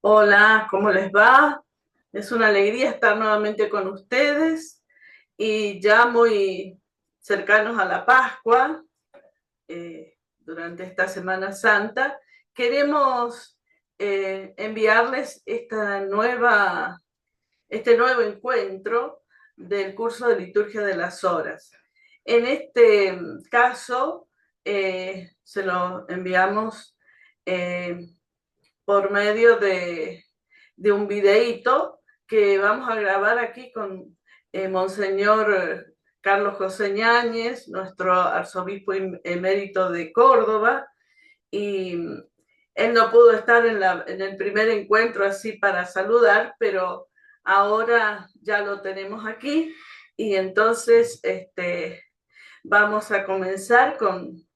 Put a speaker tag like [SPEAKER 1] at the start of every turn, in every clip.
[SPEAKER 1] Hola, ¿cómo les va? Es una alegría estar nuevamente con ustedes y ya muy cercanos a la Pascua, durante esta Semana Santa. Queremos enviarles este nuevo encuentro del curso de liturgia de las horas. En este caso, se lo enviamos eh, por medio de un videíto que vamos a grabar aquí con Monseñor Carlos José Ñáñez, nuestro arzobispo emérito de Córdoba, y él no pudo estar en el primer encuentro así para saludar, pero ahora ya lo tenemos aquí y entonces vamos a comenzar con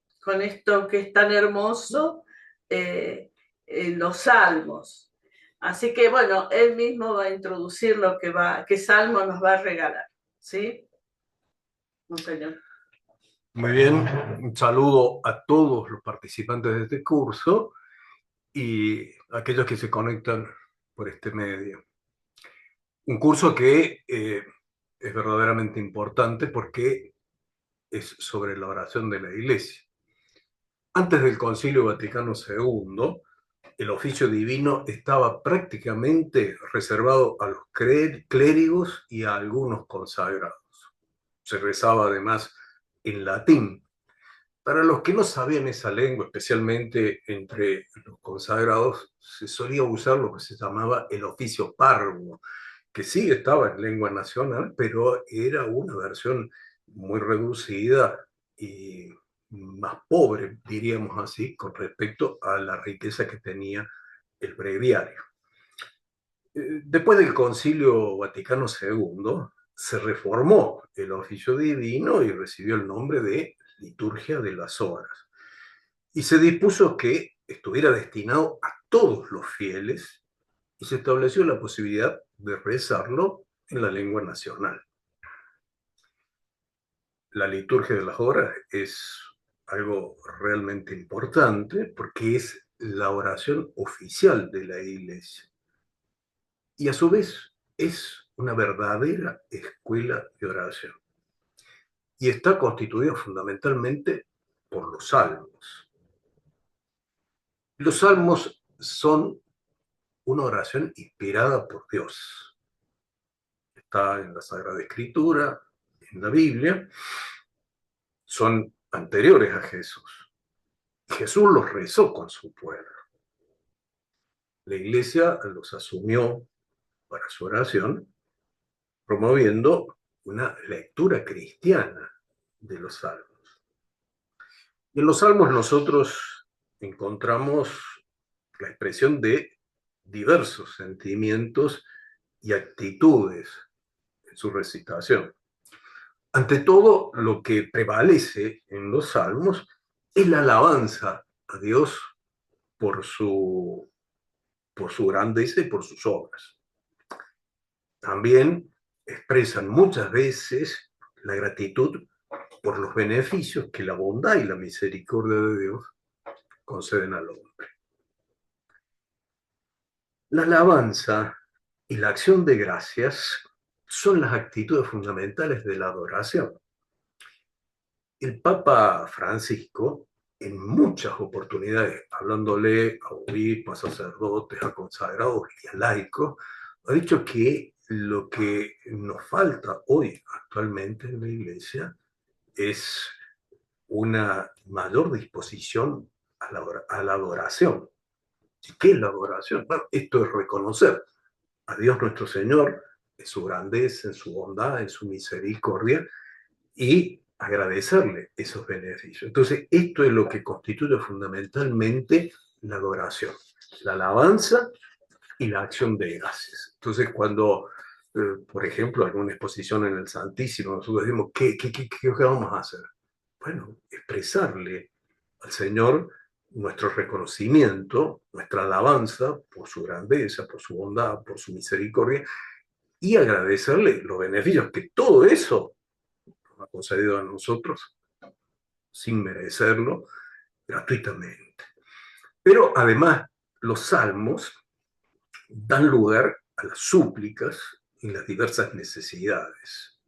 [SPEAKER 1] esto que es tan hermoso, eh, los salmos. Así que bueno, él mismo va a introducir qué salmo nos va a regalar. ¿Sí, monseñor?
[SPEAKER 2] Muy bien, un saludo a todos los participantes de este curso y a aquellos que se conectan por este medio. Un curso que es verdaderamente importante porque es sobre la oración de la Iglesia. Antes del Concilio Vaticano II, el oficio divino estaba prácticamente reservado a los clérigos y a algunos consagrados. Se rezaba además en latín. Para los que no sabían esa lengua, especialmente entre los consagrados, se solía usar lo que se llamaba el oficio parvo, que sí estaba en lengua nacional, pero era una versión muy reducida y más pobre, diríamos así, con respecto a la riqueza que tenía el breviario. Después del Concilio Vaticano II, se reformó el oficio divino y recibió el nombre de Liturgia de las Horas y se dispuso que estuviera destinado a todos los fieles y se estableció la posibilidad de rezarlo en la lengua nacional. La liturgia de las horas es algo realmente importante porque es la oración oficial de la Iglesia y a su vez es una verdadera escuela de oración y está constituida fundamentalmente por los salmos. Los salmos son una oración inspirada por Dios. Está en la Sagrada Escritura, en la Biblia, son anteriores a Jesús. Jesús los rezó con su pueblo. La iglesia los asumió para su oración, promoviendo una lectura cristiana de los salmos. Y en los salmos nosotros encontramos la expresión de diversos sentimientos y actitudes en su recitación. Ante todo, lo que prevalece en los salmos es la alabanza a Dios por por su grandeza y por sus obras. También expresan muchas veces la gratitud por los beneficios que la bondad y la misericordia de Dios conceden al hombre. La alabanza y la acción de gracias son las actitudes fundamentales de la adoración. El Papa Francisco, en muchas oportunidades, hablándole a obispos, a sacerdotes, a consagrados y a laicos, ha dicho que lo que nos falta hoy actualmente en la Iglesia es una mayor disposición a la adoración. ¿Qué es la adoración? Bueno, esto es reconocer a Dios nuestro Señor en su grandeza, en su bondad, en su misericordia, y agradecerle esos beneficios. Entonces, esto es lo que constituye fundamentalmente la adoración, la alabanza y la acción de gracias. Entonces, cuando, por ejemplo, en una exposición en el Santísimo, nosotros decimos, ¿qué vamos a hacer? Bueno, expresarle al Señor nuestro reconocimiento, nuestra alabanza por su grandeza, por su bondad, por su misericordia, y agradecerle los beneficios que todo eso ha concedido a nosotros sin merecerlo, gratuitamente. Pero además, los salmos dan lugar a las súplicas y las diversas necesidades,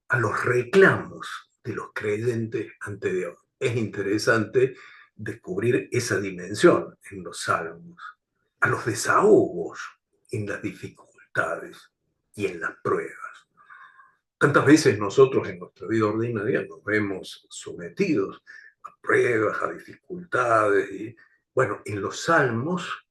[SPEAKER 2] a los reclamos de los creyentes ante Dios. Es interesante descubrir esa dimensión en los salmos, a los desahogos en las dificultades y en las pruebas. Tantas veces nosotros en nuestra vida ordinaria nos vemos sometidos a pruebas, a dificultades. Y, bueno, en los salmos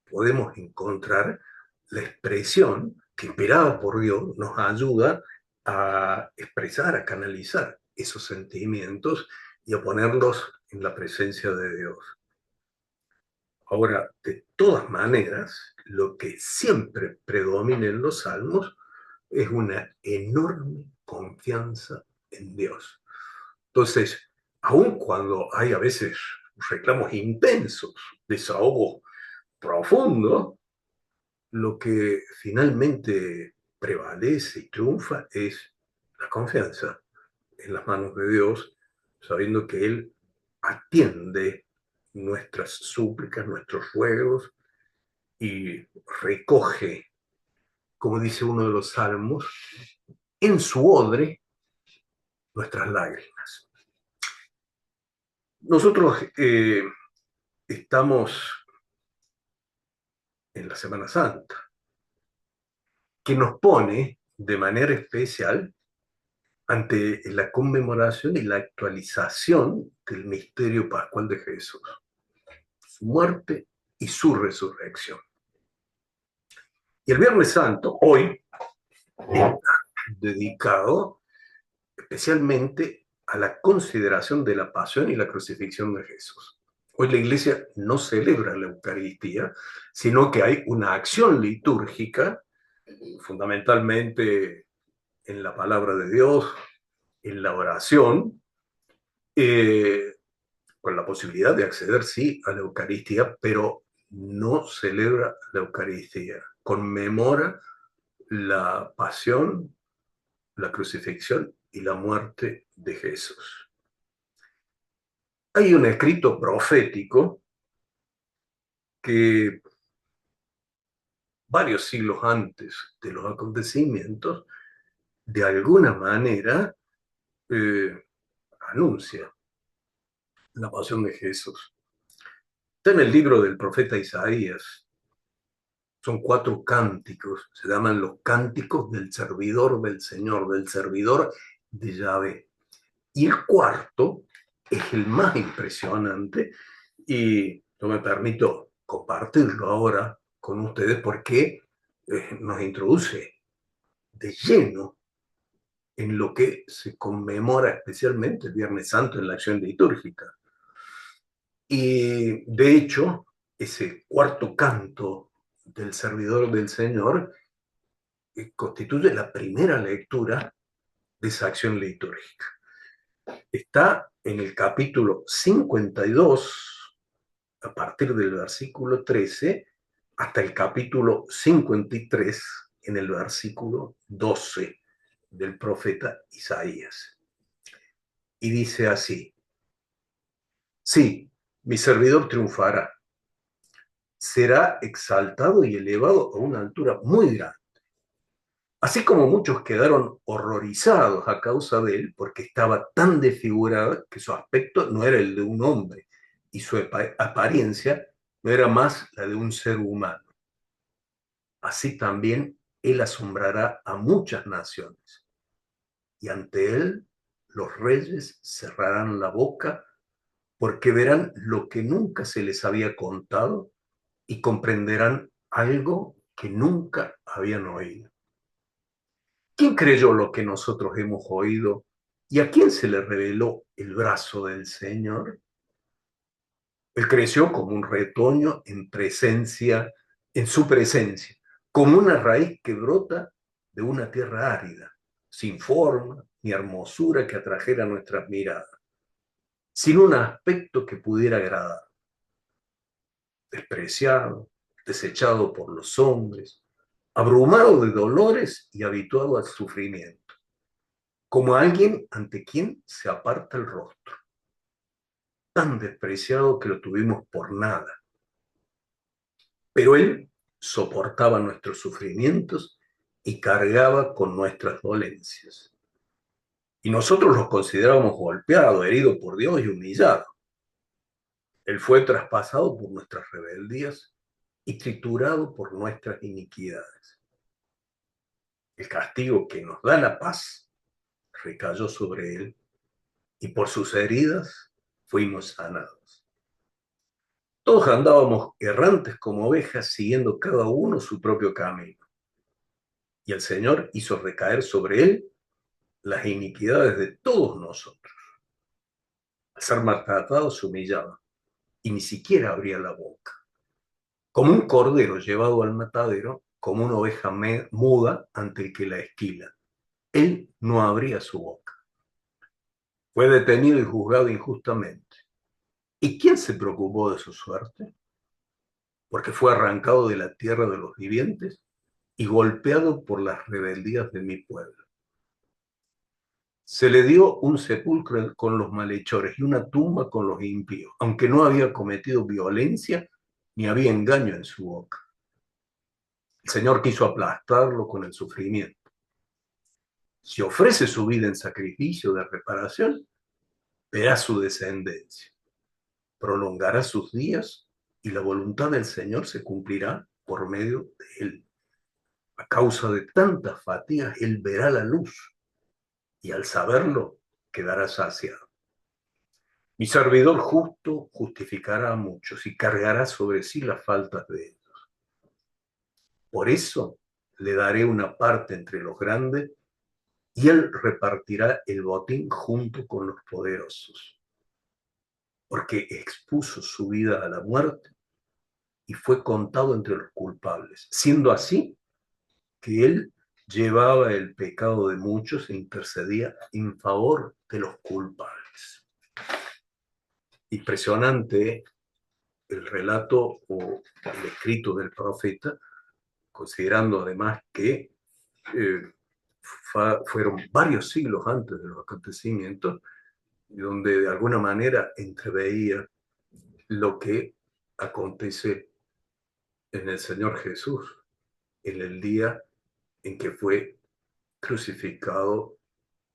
[SPEAKER 2] podemos encontrar la expresión que, inspirada por Dios, nos ayuda a expresar, a canalizar esos sentimientos y a ponerlos en la presencia de Dios. Ahora, de todas maneras, lo que siempre predomina en los salmos es una enorme confianza en Dios. Entonces, aun cuando hay a veces reclamos intensos, desahogos profundos, lo que finalmente prevalece y triunfa es la confianza en las manos de Dios, sabiendo que Él atiende nuestras súplicas, nuestros ruegos y recoge, como dice uno de los salmos, en su odre nuestras lágrimas. Nosotros estamos en la Semana Santa, que nos pone de manera especial ante la conmemoración y la actualización del misterio pascual de Jesús, su muerte y su resurrección. Y el Viernes Santo, hoy, está dedicado especialmente a la consideración de la pasión y la crucifixión de Jesús. Hoy la Iglesia no celebra la Eucaristía, sino que hay una acción litúrgica, fundamentalmente en la palabra de Dios, en la oración, eh, con la posibilidad de acceder, sí, a la Eucaristía, pero no celebra la Eucaristía, conmemora la pasión, la crucifixión y la muerte de Jesús. Hay un escrito profético que varios siglos antes de los acontecimientos, de alguna manera, anuncia la pasión de Jesús. Está en el libro del profeta Isaías. Son 4 cánticos, se llaman los cánticos del servidor del Señor, del servidor de Yahvé. Y el cuarto es el más impresionante y yo me permito compartirlo ahora con ustedes porque nos introduce de lleno en lo que se conmemora especialmente el Viernes Santo en la acción litúrgica. Y de hecho, ese cuarto canto del servidor del Señor constituye la primera lectura de esa acción litúrgica. Está en el capítulo 52, a partir del versículo 13, hasta el capítulo 53, en el versículo 12 del profeta Isaías. Y dice así: sí, mi servidor triunfará, será exaltado y elevado a una altura muy grande. Así como muchos quedaron horrorizados a causa de él, porque estaba tan desfigurada que su aspecto no era el de un hombre y su apariencia no era más la de un ser humano. Así también él asombrará a muchas naciones, y ante él los reyes cerrarán la boca, porque verán lo que nunca se les había contado y comprenderán algo que nunca habían oído. ¿Quién creyó lo que nosotros hemos oído? ¿Y a quién se le reveló el brazo del Señor? Él creció como un retoño en su presencia, como una raíz que brota de una tierra árida, sin forma ni hermosura que atrajera nuestras miradas, sin un aspecto que pudiera agradar, despreciado, desechado por los hombres, abrumado de dolores y habituado al sufrimiento, como alguien ante quien se aparta el rostro, tan despreciado que lo tuvimos por nada. Pero él soportaba nuestros sufrimientos y cargaba con nuestras dolencias. Y nosotros los considerábamos golpeado, herido por Dios y humillado. Él fue traspasado por nuestras rebeldías y triturado por nuestras iniquidades. El castigo que nos da la paz recayó sobre él y por sus heridas fuimos sanados. Todos andábamos errantes como ovejas, siguiendo cada uno su propio camino. Y el Señor hizo recaer sobre él las iniquidades de todos nosotros. Al ser maltratado se humillaba y ni siquiera abría la boca. Como un cordero llevado al matadero, como una oveja muda ante el que la esquila. Él no abría su boca. Fue detenido y juzgado injustamente. ¿Y quién se preocupó de su suerte? Porque fue arrancado de la tierra de los vivientes y golpeado por las rebeldías de mi pueblo. Se le dio un sepulcro con los malhechores y una tumba con los impíos, aunque no había cometido violencia ni había engaño en su boca. El Señor quiso aplastarlo con el sufrimiento. Si ofrece su vida en sacrificio de reparación, verá su descendencia, prolongará sus días y la voluntad del Señor se cumplirá por medio de él. A causa de tantas fatigas, él verá la luz y al saberlo quedará saciado. Mi servidor justo justificará a muchos y cargará sobre sí las faltas de ellos. Por eso le daré una parte entre los grandes y él repartirá el botín junto con los poderosos, porque expuso su vida a la muerte y fue contado entre los culpables, siendo así que él llevaba el pecado de muchos e intercedía en favor de los culpables. Impresionante el relato o el escrito del profeta, considerando además que fueron varios siglos antes de los acontecimientos, donde de alguna manera entreveía lo que acontece en el Señor Jesús, en el día en que fue crucificado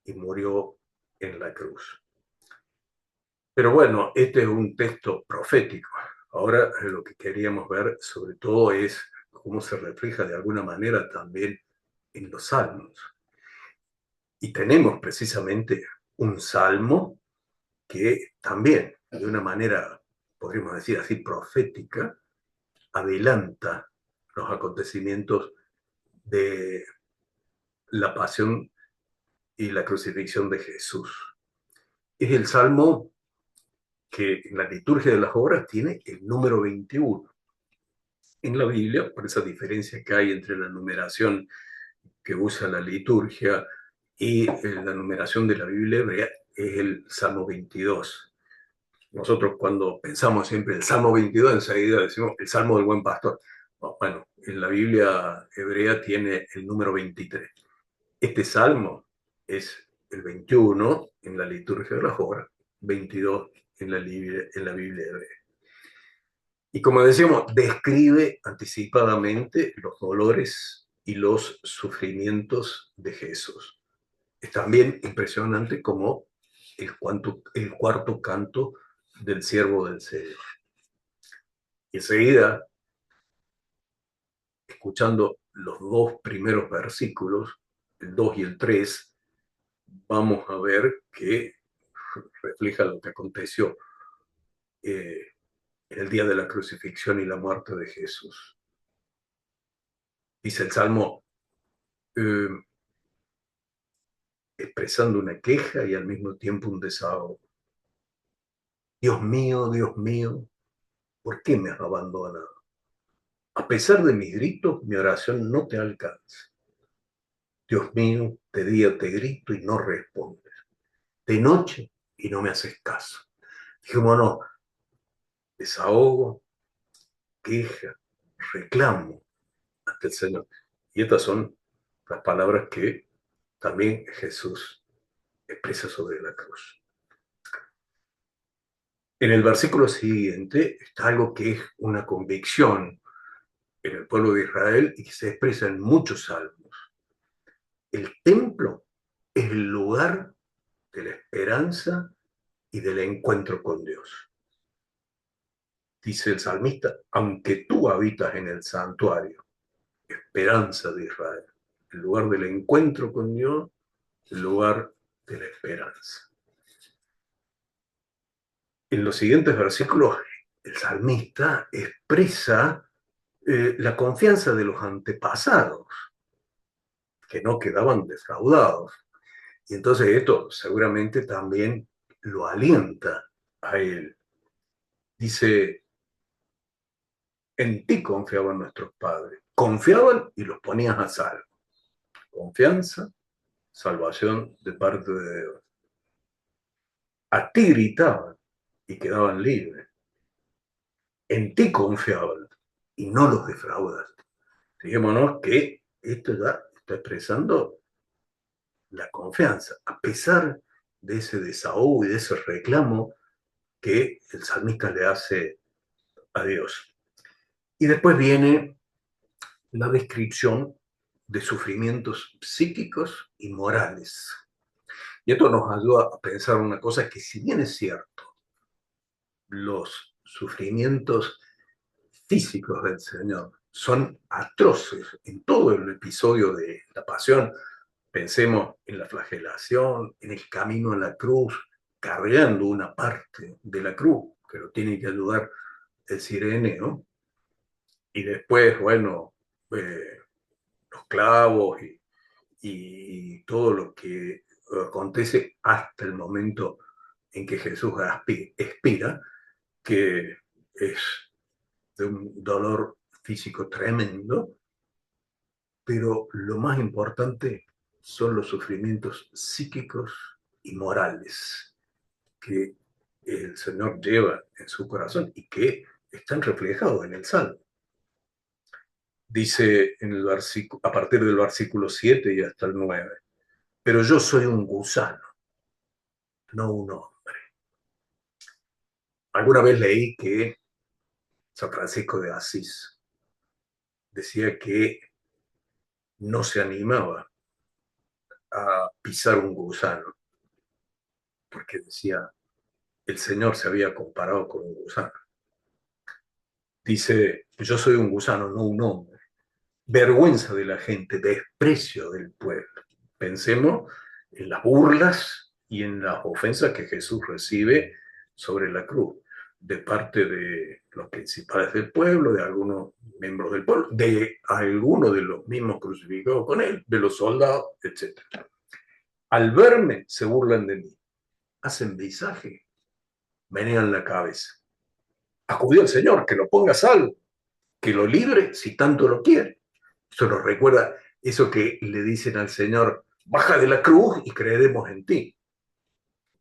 [SPEAKER 2] y murió en la cruz. Pero bueno, este es un texto profético. Ahora lo que queríamos ver sobre todo es cómo se refleja de alguna manera también en los salmos. Y tenemos precisamente un salmo que también, de una manera, podríamos decir así, profética, adelanta los acontecimientos de la pasión y la crucifixión de Jesús. Es el salmo que en la liturgia de las horas tiene el número 21. En la Biblia, por esa diferencia que hay entre la numeración que usa la liturgia y la numeración de la Biblia hebrea, es el Salmo 22. Nosotros cuando pensamos siempre el Salmo 22, enseguida decimos el Salmo del Buen Pastor. Bueno, en la Biblia hebrea tiene el número 23. Este salmo es el 21 en la liturgia de las horas, 22 en la Biblia hebrea. Y como decíamos, describe anticipadamente los dolores y los sufrimientos de Jesús. Es también impresionante como el cuarto canto del siervo del Señor. Y enseguida, escuchando los dos primeros versículos, el 2 y el 3, vamos a ver que refleja lo que aconteció en el día de la crucifixión y la muerte de Jesús. Dice el Salmo, eh, expresando una queja y al mismo tiempo un desahogo. Dios mío, ¿por qué me has abandonado? A pesar de mis gritos, mi oración no te alcanza. Dios mío, de día te grito y no respondes. De noche y no me haces caso. Dijémonos, desahogo, queja, reclamo ante el Señor. Y estas son las palabras que también Jesús expresa sobre la cruz. En el versículo siguiente está algo que es una convicción en el pueblo de Israel y que se expresa en muchos salmos. El templo es el lugar de la esperanza y del encuentro con Dios. Dice el salmista, aunque tú habitas en el santuario, esperanza de Israel, el lugar del encuentro con Dios, el lugar de la esperanza. En los siguientes versículos, el salmista expresa la confianza de los antepasados, que no quedaban defraudados. Y entonces esto seguramente también lo alienta a él. Dice, en ti confiaban nuestros padres. Confiaban y los ponías a salvo. Confianza, salvación de parte de Dios. A ti gritaban y quedaban libres. En ti confiaban y no los defraudaste. Fijémonos que esto ya está expresando la confianza, a pesar de ese desahogo y de ese reclamo que el salmista le hace a Dios. Y después viene la descripción de sufrimientos psíquicos y morales. Y esto nos ayuda a pensar una cosa que si bien es cierto, los sufrimientos físicos del Señor son atroces en todo el episodio de la pasión. Pensemos en la flagelación, en el camino a la cruz, cargando una parte de la cruz, que lo tiene que ayudar el Cireneo. Y después, bueno, los clavos y todo lo que acontece hasta el momento en que Jesús expira, que es de un dolor físico tremendo, pero lo más importante son los sufrimientos psíquicos y morales que el Señor lleva en su corazón y que están reflejados en el Salmo. Dice en el a partir del versículo 7 y hasta el 9, pero yo soy un gusano, no un hombre. Alguna vez leí que San Francisco de Asís decía que no se animaba a pisar un gusano, porque decía, el Señor se había comparado con un gusano. Dice, yo soy un gusano, no un hombre. Vergüenza de la gente, desprecio del pueblo. Pensemos en las burlas y en las ofensas que Jesús recibe sobre la cruz, de parte de los principales del pueblo, de algunos miembros del pueblo, de algunos de los mismos crucificados con él, de los soldados, etc. Al verme, se burlan de mí, hacen visaje, menean la cabeza. Acudió el Señor, que lo ponga a salvo, que lo libre si tanto lo quiere. Eso nos recuerda eso que le dicen al Señor, baja de la cruz y creeremos en ti.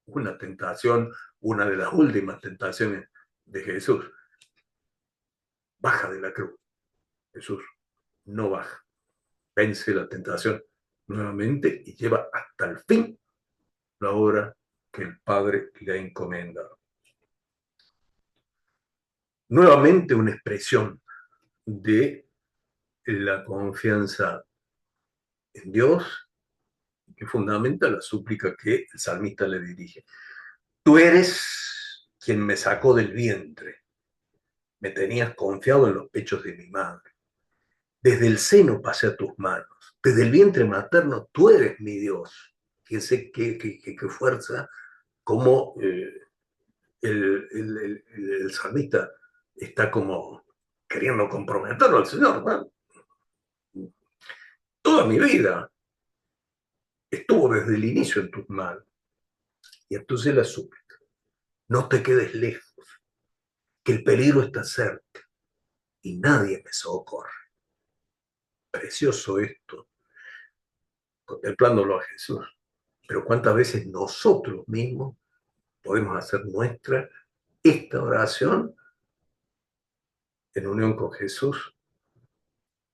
[SPEAKER 2] Una tentación, una de las últimas tentaciones de Jesús. Baja de la cruz. Jesús no baja. Vence la tentación nuevamente y lleva hasta el fin la obra que el Padre le ha encomendado. Nuevamente una expresión de la confianza en Dios, que fundamenta la súplica que el salmista le dirige. Tú eres quien me sacó del vientre, me tenías confiado en los pechos de mi madre. Desde el seno pasé a tus manos, desde el vientre materno tú eres mi Dios. Fíjense qué fuerza, como el salmista está como queriendo comprometerlo al Señor, ¿no? Toda mi vida estuvo desde el inicio en tus manos. Y entonces la súplica, no te quedes lejos, que el peligro está cerca y nadie me socorre. Precioso esto, contemplándolo a Jesús. Pero cuántas veces nosotros mismos podemos hacer nuestra esta oración en unión con Jesús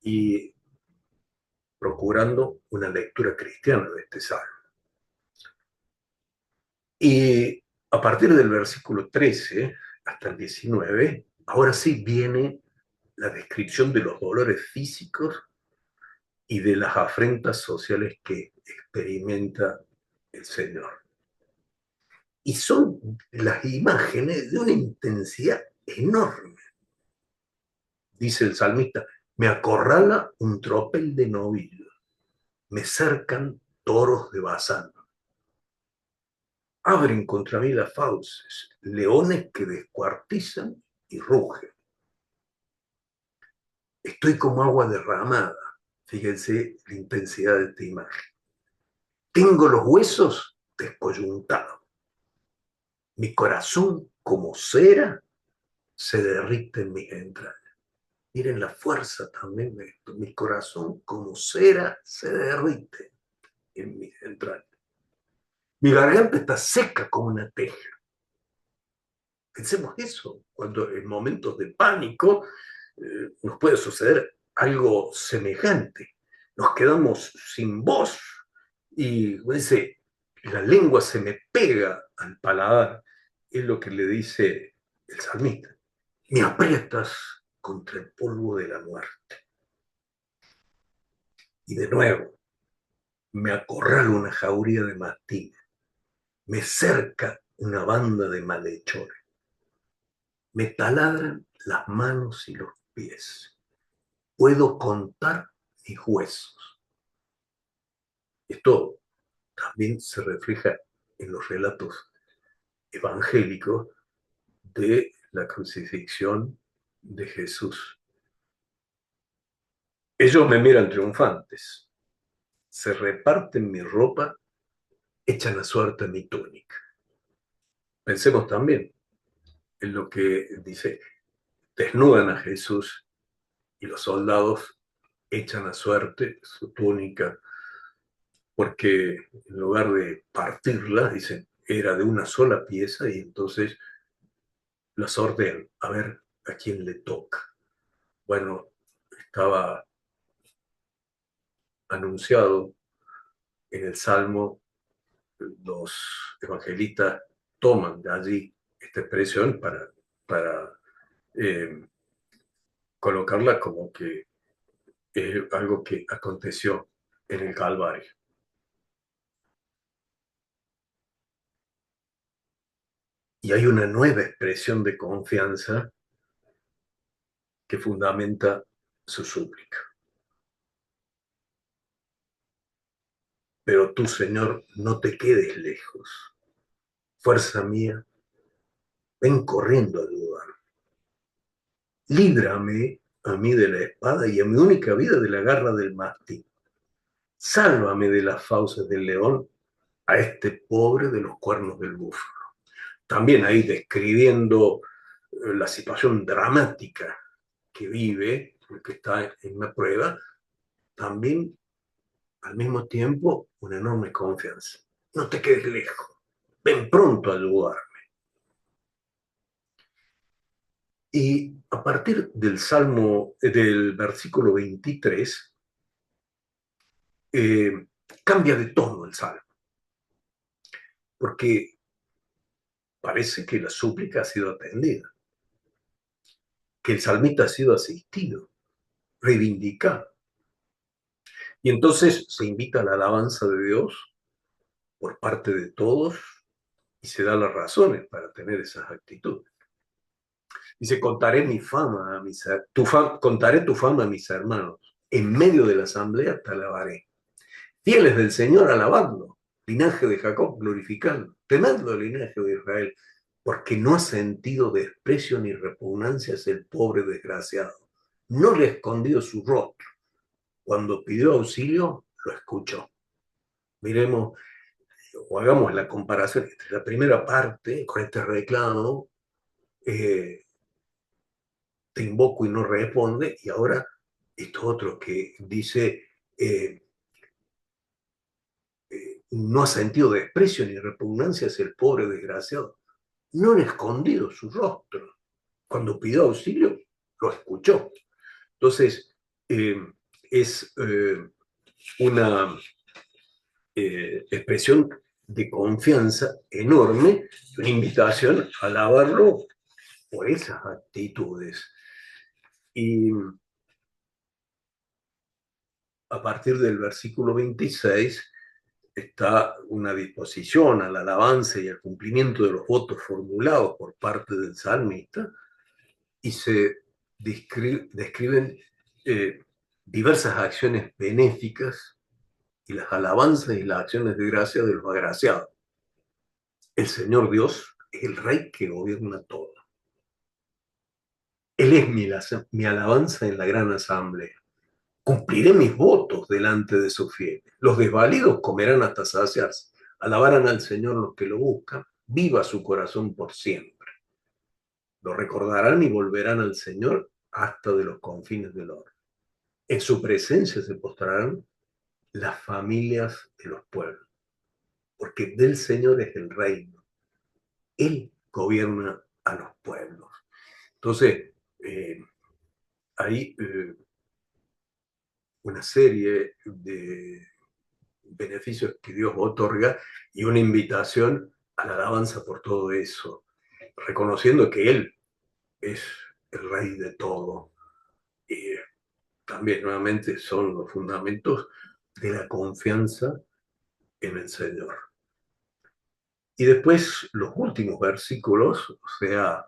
[SPEAKER 2] y procurando una lectura cristiana de este salmo. Y a partir del versículo 13 hasta el 19, ahora sí viene la descripción de los dolores físicos y de las afrentas sociales que experimenta el Señor. Y son las imágenes de una intensidad enorme. Dice el salmista, me acorrala un tropel de novillos, me cercan toros de Basán. Abren contra mí las fauces, leones que descuartizan y rugen. Estoy como agua derramada. Fíjense la intensidad de esta imagen. Tengo los huesos descoyuntados. Mi corazón, como cera, se derrite en mis entrañas. Miren la fuerza también de esto. Mi corazón, como cera, se derrite en mis entrañas. Mi garganta está seca como una teja. Pensemos eso, cuando en momentos de pánico nos puede suceder algo semejante. Nos quedamos sin voz y dice, la lengua se me pega al paladar. Es lo que le dice el salmista. Me aprietas contra el polvo de la muerte. Y de nuevo, me acorrala una jauría de mastines. Me cerca una banda de malhechores. Me taladran las manos y los pies. Puedo contar mis huesos. Esto también se refleja en los relatos evangélicos de la crucifixión de Jesús. Ellos me miran triunfantes, se reparten mi ropa, echan a suerte mi túnica. Pensemos también en lo que dice, desnudan a Jesús y los soldados echan a suerte su túnica, porque en lugar de partirla, dicen, era de una sola pieza y entonces las ordenan a ver a quién le toca. Bueno, estaba anunciado en el Salmo, los evangelistas toman de allí esta expresión para colocarla como que es algo que aconteció en el Calvario. Y hay una nueva expresión de confianza que fundamenta su súplica. Pero tú, Señor, no te quedes lejos. Fuerza mía, ven corriendo a ayudarme. Líbrame a mí de la espada y a mi única vida de la garra del mástil. Sálvame de las fauces del león, a este pobre de los cuernos del búfalo. También ahí describiendo la situación dramática que vive, porque está en una prueba, también al mismo tiempo una enorme confianza. No te quedes lejos, ven pronto a ayudarme. Y a partir del Salmo, del versículo 23, cambia de tono el Salmo, porque parece que la súplica ha sido atendida, que el salmista ha sido asistido, reivindicado. Y entonces se invita a la alabanza de Dios por parte de todos y se da las razones para tener esas actitudes. Dice, contaré mi fama a contaré tu fama a mis hermanos. En medio de la asamblea te alabaré. Fieles del Señor, alabadlo. Linaje de Jacob, glorificadlo. Temedlo, linaje de Israel, porque no ha sentido desprecio ni repugnancia hacia el pobre desgraciado. No le ha escondido su rostro. Cuando pidió auxilio, lo escuchó. Miremos o hagamos la comparación entre la primera parte con este reclamo, te invoco y no responde, y ahora esto otro que dice, no ha sentido desprecio ni repugnancia hacia el pobre desgraciado. No han escondido su rostro. Cuando pidió auxilio, lo escuchó. Entonces, es una expresión de confianza enorme, una invitación a alabarlo por esas actitudes. Y a partir del versículo 26 está una disposición al alabanza y al cumplimiento de los votos formulados por parte del salmista, y se describen diversas acciones benéficas y las alabanzas y las acciones de gracia de los agraciados. El Señor Dios es el Rey que gobierna todo. Él es mi alabanza en la gran asamblea. Cumpliré mis votos delante de sus fieles. Los desvalidos comerán hasta saciarse. Alabarán al Señor los que lo buscan. Viva su corazón por siempre. Lo recordarán y volverán al Señor hasta de los confines del orbe. En su presencia se postrarán las familias de los pueblos, porque del Señor es el reino. Él gobierna a los pueblos. Entonces, hay una serie de beneficios que Dios otorga y una invitación a la alabanza por todo eso, reconociendo que Él es el Rey de todo. Y también nuevamente son los fundamentos de la confianza en el Señor. Y después los últimos versículos, o sea,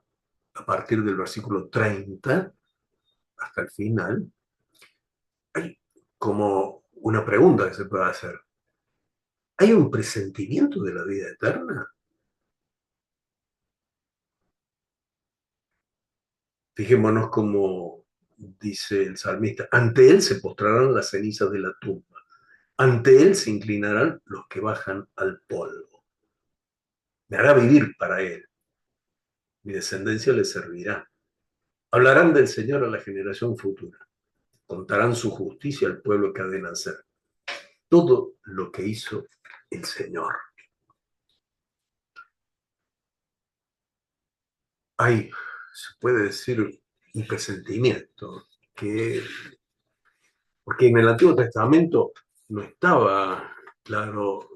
[SPEAKER 2] a partir del versículo 30 hasta el final, hay como una pregunta que se puede hacer. ¿Hay un presentimiento de la vida eterna? Fijémonos como dice el salmista, ante él se postrarán las cenizas de la tumba, ante él se inclinarán los que bajan al polvo. Me hará vivir para él, mi descendencia le servirá. Hablarán del Señor a la generación futura, contarán su justicia al pueblo que ha de nacer. Todo lo que hizo el Señor. Hay, se puede decir, un presentimiento que, porque en el Antiguo Testamento no estaba claro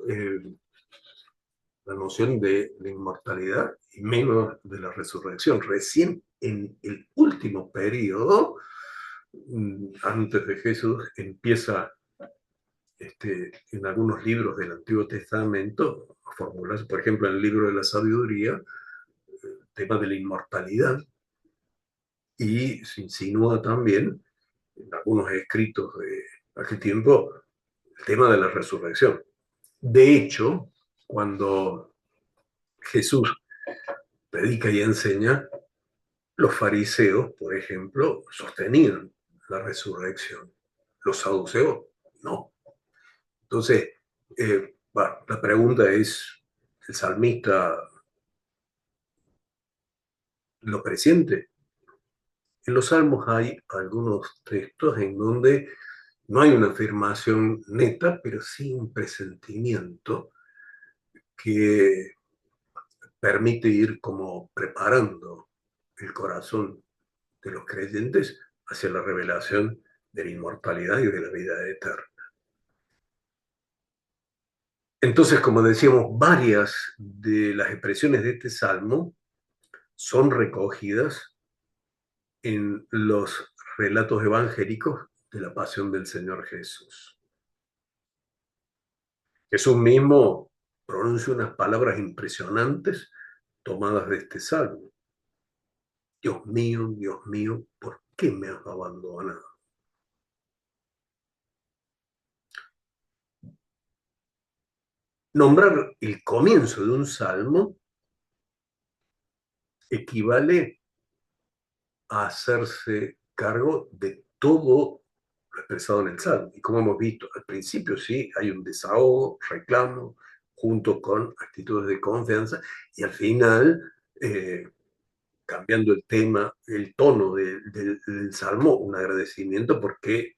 [SPEAKER 2] la noción de la inmortalidad y menos de la resurrección. Recién en el último periodo, antes de Jesús, empieza en algunos libros del Antiguo Testamento a formularse, por ejemplo, en el libro de la sabiduría, el tema de la inmortalidad, y se insinúa también en algunos escritos de aquel tiempo el tema de la resurrección. De hecho, cuando Jesús predica y enseña, los fariseos, por ejemplo, sostenían la resurrección. Los saduceos, no. Entonces, la pregunta es, ¿el salmista lo presiente? En los salmos hay algunos textos en donde no hay una afirmación neta, pero sí un presentimiento que permite ir como preparando el corazón de los creyentes hacia la revelación de la inmortalidad y de la vida eterna. Entonces, como decíamos, varias de las expresiones de este salmo son recogidas en los relatos evangélicos de la pasión del Señor Jesús. Jesús mismo pronuncia unas palabras impresionantes tomadas de este salmo. Dios mío, ¿por qué me has abandonado? Nombrar el comienzo de un salmo equivale a hacerse cargo de todo lo expresado en el salmo. Y como hemos visto, al principio sí hay un desahogo, reclamo, junto con actitudes de confianza, y al final, cambiando el tema, el tono del salmo, un agradecimiento porque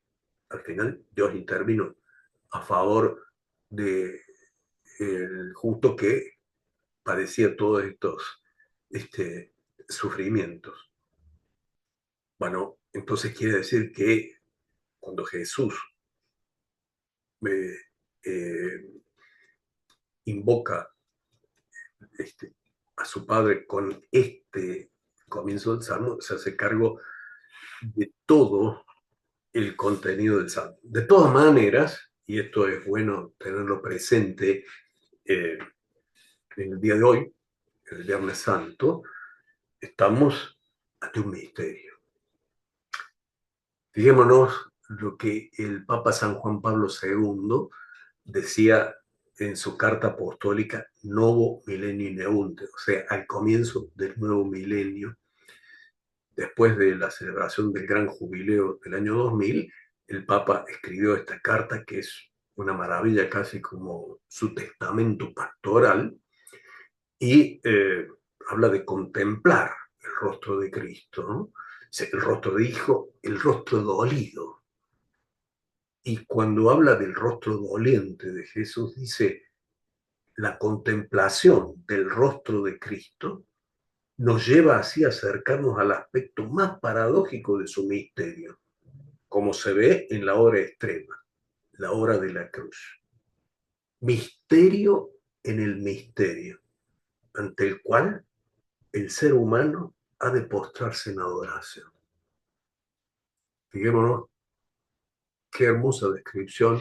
[SPEAKER 2] al final Dios intervino a favor de el justo que padecía todos estos sufrimientos. Bueno, entonces quiere decir que cuando Jesús eh, invoca a su Padre con este comienzo del Salmo, se hace cargo de todo el contenido del Salmo. De todas maneras, y esto es bueno tenerlo presente en el día de hoy, el Viernes Santo, estamos ante un misterio. Fijémonos lo que el Papa San Juan Pablo II decía en su carta apostólica Novo Milleni Neunt, o sea, al comienzo del nuevo milenio, después de la celebración del gran jubileo del año 2000, el Papa escribió esta carta que es una maravilla, casi como su testamento pastoral, y habla de contemplar el rostro de Cristo, ¿no? El rostro de hijo, el rostro dolido. Y cuando habla del rostro doliente de Jesús, dice, la contemplación del rostro de Cristo nos lleva así a acercarnos al aspecto más paradójico de su misterio, como se ve en la hora extrema, la hora de la cruz. Misterio en el misterio, ante el cual el ser humano ha de postrarse en adoración. Fijémonos qué hermosa descripción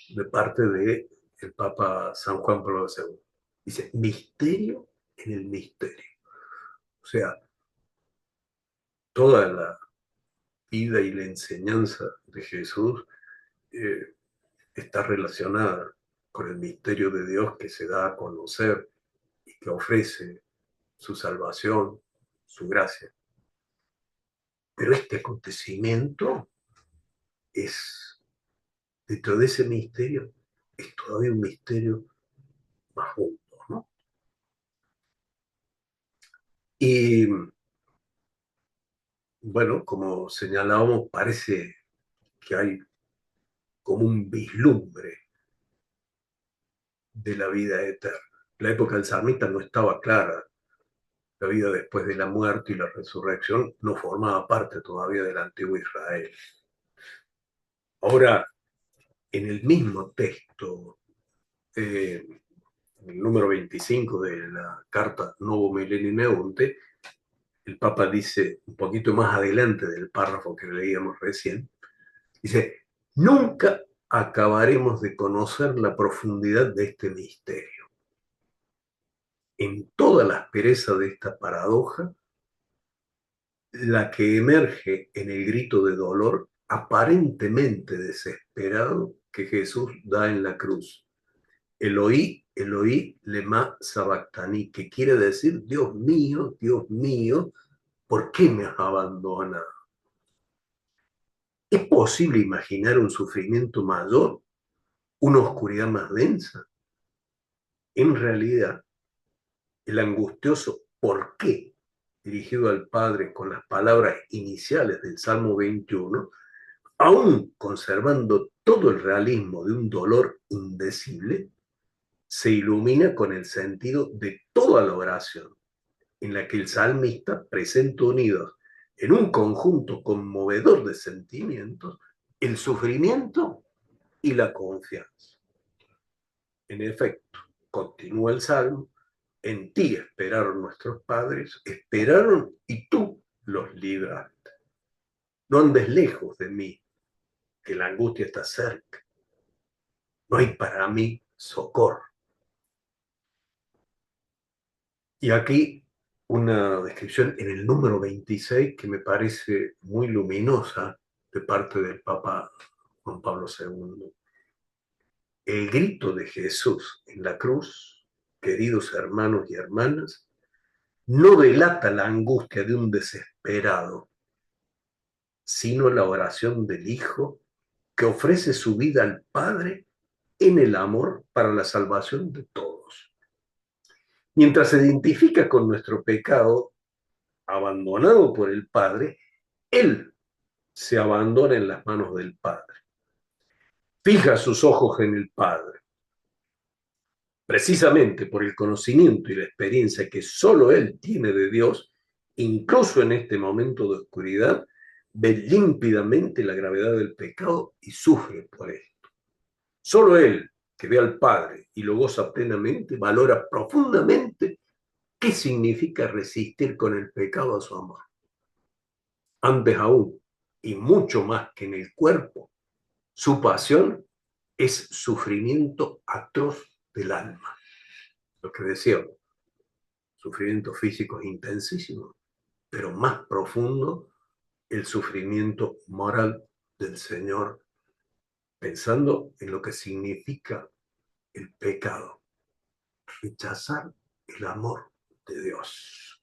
[SPEAKER 2] de parte de el Papa San Juan Pablo II. Dice, misterio en el misterio. O sea, toda la vida y la enseñanza de Jesús eh, está relacionada con el misterio de Dios que se da a conocer y que ofrece su salvación, su gracia. Pero este acontecimiento es, dentro de ese misterio, es todavía un misterio más hondo, ¿no? Y bueno, como señalábamos, parece que hay como un vislumbre de la vida eterna. La época del salmista no estaba clara. La vida después de la muerte y la resurrección no formaba parte todavía del antiguo Israel. Ahora, en el mismo texto, el número 25 de la carta Novo Milleni Neunte, el Papa dice un poquito más adelante del párrafo que leíamos recién, dice, nunca acabaremos de conocer la profundidad de este misterio. En toda la aspereza de esta paradoja, la que emerge en el grito de dolor aparentemente desesperado que Jesús da en la cruz. Eloí, Eloí, lema sabactani, que quiere decir, Dios mío, ¿por qué me has abandonado? ¿Es posible imaginar un sufrimiento mayor, una oscuridad más densa? En realidad, el angustioso ¿por qué? Dirigido al Padre con las palabras iniciales del Salmo 21, aún conservando todo el realismo de un dolor indecible, se ilumina con el sentido de toda la oración, en la que el salmista presenta unidos en un conjunto conmovedor de sentimientos el sufrimiento y la confianza. En efecto, continúa el salmo, en ti esperaron nuestros padres, esperaron y tú los libraste. No andes lejos de mí, que la angustia está cerca. No hay para mí socorro. Y aquí una descripción en el número 26 que me parece muy luminosa de parte del Papa Juan Pablo II. El grito de Jesús en la cruz, queridos hermanos y hermanas, no delata la angustia de un desesperado, sino la oración del Hijo que ofrece su vida al Padre en el amor para la salvación de todos. Mientras se identifica con nuestro pecado, abandonado por el Padre, Él se abandona en las manos del Padre. Fija sus ojos en el Padre. Precisamente por el conocimiento y la experiencia que solo Él tiene de Dios, incluso en este momento de oscuridad, ve límpidamente la gravedad del pecado y sufre por esto. Solo Él, que ve al Padre y lo goza plenamente, valora profundamente qué significa resistir con el pecado a su amor. Antes aún, y mucho más que en el cuerpo, su pasión es sufrimiento atroz del alma. Lo que decíamos, sufrimiento físico es intensísimo, pero más profundo el sufrimiento moral del Señor, pensando en lo que significa el pecado, rechazar el amor de Dios.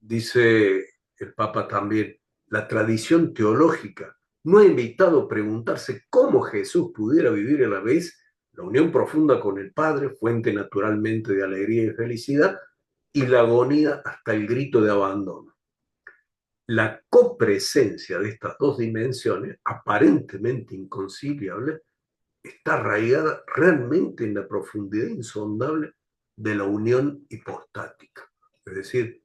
[SPEAKER 2] Dice el Papa también, la tradición teológica no ha invitado a preguntarse cómo Jesús pudiera vivir a la vez la unión profunda con el Padre, fuente naturalmente de alegría y felicidad, y la agonía hasta el grito de abandono. La copresencia de estas dos dimensiones, aparentemente inconciliables, está arraigada realmente en la profundidad insondable de la unión hipostática, es decir,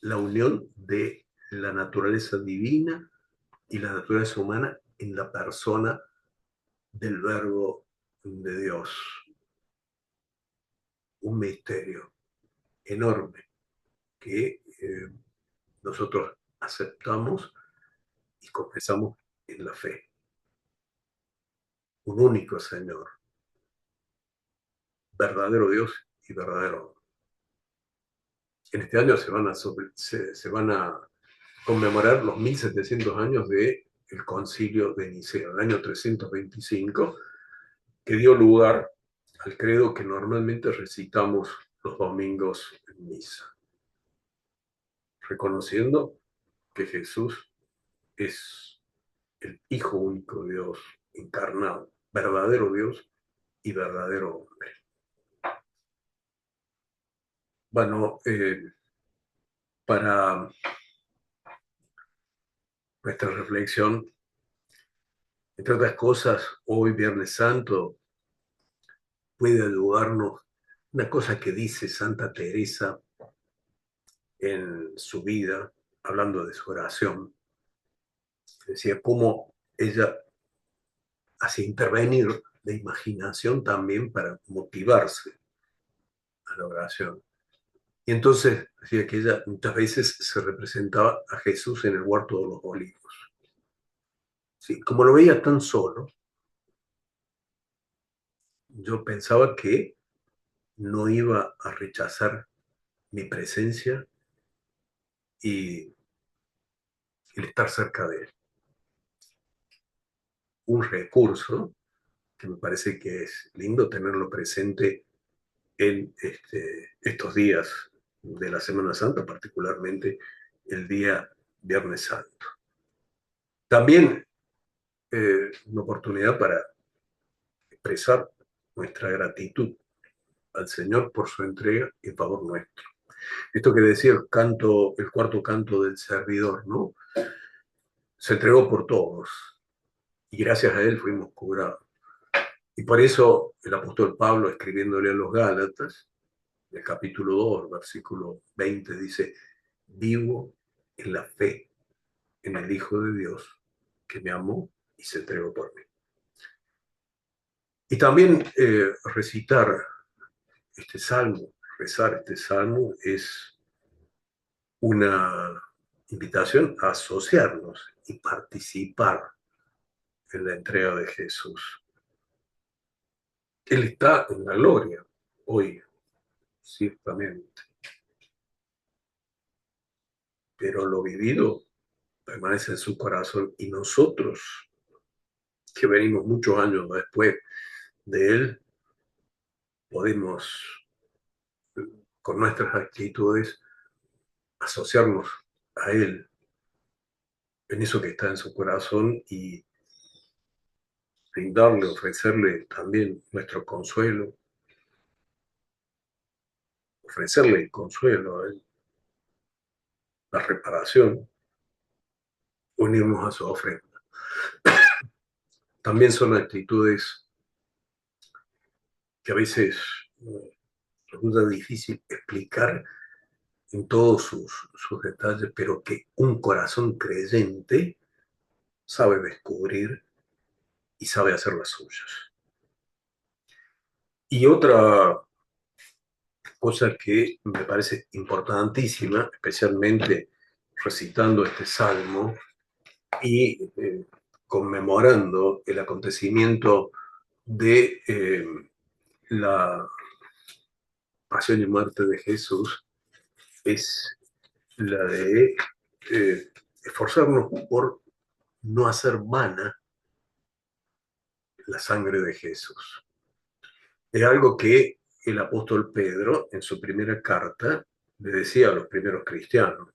[SPEAKER 2] la unión de la naturaleza divina y la naturaleza humana en la persona del Verbo de Dios. Un misterio enorme que nosotros aceptamos y confesamos en la fe. Un único Señor, verdadero Dios y verdadero hombre. En este año se van a conmemorar los 1700 años del Concilio de Nicea, el año 325, que dio lugar al credo que normalmente recitamos los domingos en misa, reconociendo que Jesús es el Hijo único de Dios encarnado, verdadero Dios y verdadero hombre. Bueno, para nuestra reflexión, entre otras cosas, hoy Viernes Santo puede ayudarnos una cosa que dice Santa Teresa en su vida, hablando de su oración. Decía cómo ella hacía intervenir la imaginación también para motivarse a la oración. Y entonces decía que ella muchas veces se representaba a Jesús en el huerto de los olivos. Sí, como lo veía tan solo, yo pensaba que no iba a rechazar mi presencia y el estar cerca de él. Un recurso que me parece que es lindo tenerlo presente en estos días de la Semana Santa, particularmente el día Viernes Santo. También una oportunidad para expresar nuestra gratitud al Señor por su entrega en favor nuestro. Esto que decía el cuarto canto del servidor, ¿no? Se entregó por todos y gracias a él fuimos curados. Y por eso el apóstol Pablo, escribiéndole a los Gálatas, en el capítulo 2, versículo 20, dice, vivo en la fe en el Hijo de Dios que me amó y se entregó por mí. Y también recitar este salmo, rezar este salmo es una invitación a asociarnos y participar en la entrega de Jesús. Él está en la gloria hoy, ciertamente, pero lo vivido permanece en su corazón y nosotros, que venimos muchos años después de él, podemos, con nuestras actitudes, asociarnos a él en eso que está en su corazón y brindarle, ofrecerle también nuestro consuelo, ofrecerle el consuelo a él, la reparación, unirnos a su ofrenda. También son actitudes que a veces resulta difícil explicar en todos sus detalles, pero que un corazón creyente sabe descubrir y sabe hacer las suyas. Y otra cosa que me parece importantísima, especialmente recitando este salmo, y conmemorando el acontecimiento de la pasión y muerte de Jesús, es la de esforzarnos por no hacer vana la sangre de Jesús. Es algo que el apóstol Pedro, en su primera carta, le decía a los primeros cristianos,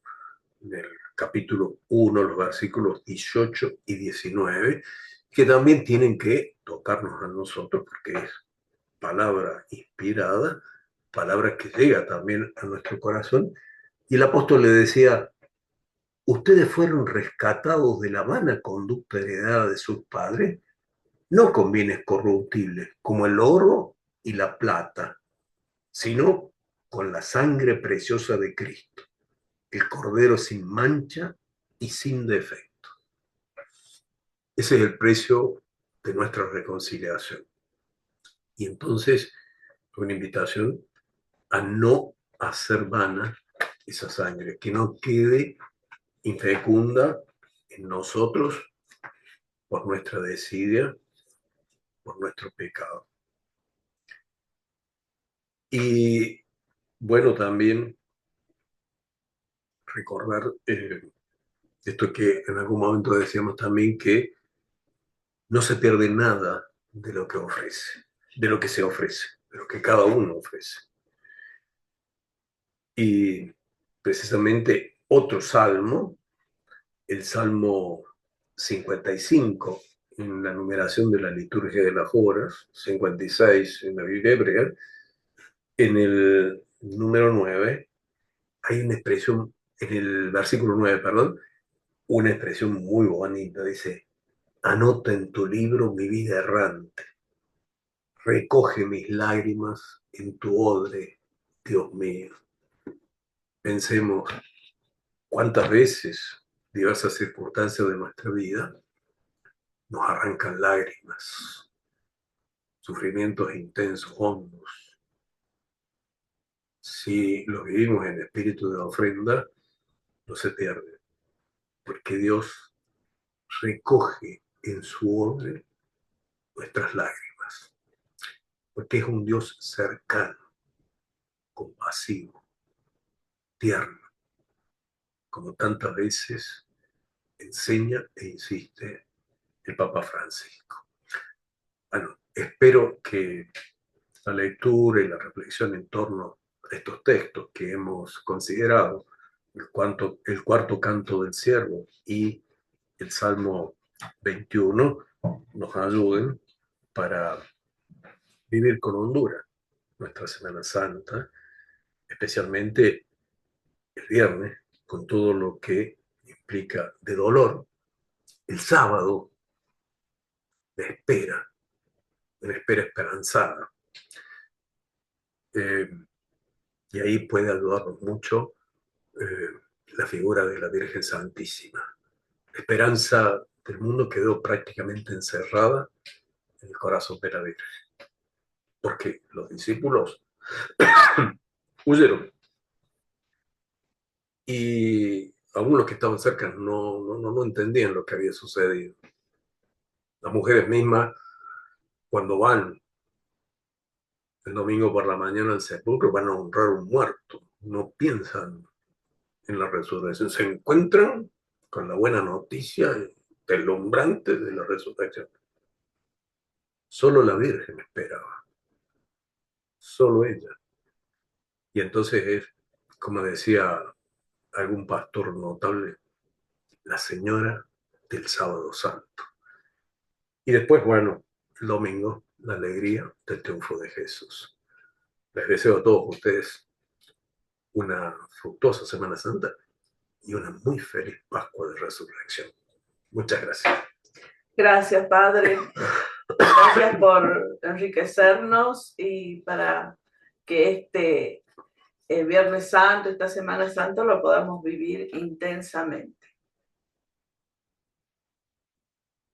[SPEAKER 2] en el capítulo 1, los versículos 18 y 19, que también tienen que tocarnos a nosotros, porque es palabra inspirada, palabra que llega también a nuestro corazón. Y el apóstol le decía, ustedes fueron rescatados de la vana conducta heredada de sus padres, no con bienes corruptibles, como el oro y la plata, sino con la sangre preciosa de Cristo, el Cordero sin mancha y sin defecto. Ese es el precio de nuestra reconciliación. Y entonces, una invitación a no hacer vana esa sangre, que no quede infecunda en nosotros por nuestra desidia, por nuestro pecado. Y bueno, también recordar esto que en algún momento decíamos también, que no se pierde nada de lo que ofrece, de lo que se ofrece, de lo que cada uno ofrece. Y precisamente otro salmo, el Salmo 55, en la numeración de la liturgia de las horas, 56 en la Biblia hebrea, en el número 9, hay una expresión, en el versículo 9, perdón, una expresión muy bonita, dice, anota en tu libro mi vida errante, recoge mis lágrimas en tu odre, Dios mío. Pensemos cuántas veces diversas circunstancias de nuestra vida nos arrancan lágrimas, sufrimientos intensos, hondos. Si lo vivimos en espíritu de ofrenda, no se pierde, porque Dios recoge en su odre nuestras lágrimas, porque es un Dios cercano, compasivo, tierno, como tantas veces enseña e insiste el Papa Francisco. Bueno, espero que la lectura y la reflexión en torno a estos textos que hemos considerado, el cuarto canto del siervo y el Salmo 21, nos ayuden para vivir con hondura nuestra Semana Santa, especialmente el viernes, con todo lo que implica de dolor, el sábado de una espera esperanzada. Eh, y ahí puede ayudarnos mucho la figura de la Virgen Santísima. La esperanza del mundo quedó prácticamente encerrada en el corazón de la Virgen, porque los discípulos huyeron y aún los que estaban cerca no entendían lo que había sucedido. Las mujeres mismas, cuando van el domingo por la mañana al sepulcro, van a honrar a un muerto, no piensan en la resurrección, se encuentran con la buena noticia deslumbrante de la resurrección. Solo la Virgen esperaba, solo ella. Y entonces es, como decía algún pastor notable, la señora del sábado santo. Y después, bueno, el domingo, la alegría del triunfo de Jesús. Les deseo a todos ustedes una fructuosa Semana Santa y una muy feliz Pascua de Resurrección. Muchas gracias.
[SPEAKER 1] Gracias, Padre. Gracias por enriquecernos y para que este Viernes Santo, esta Semana Santa, lo podamos vivir intensamente.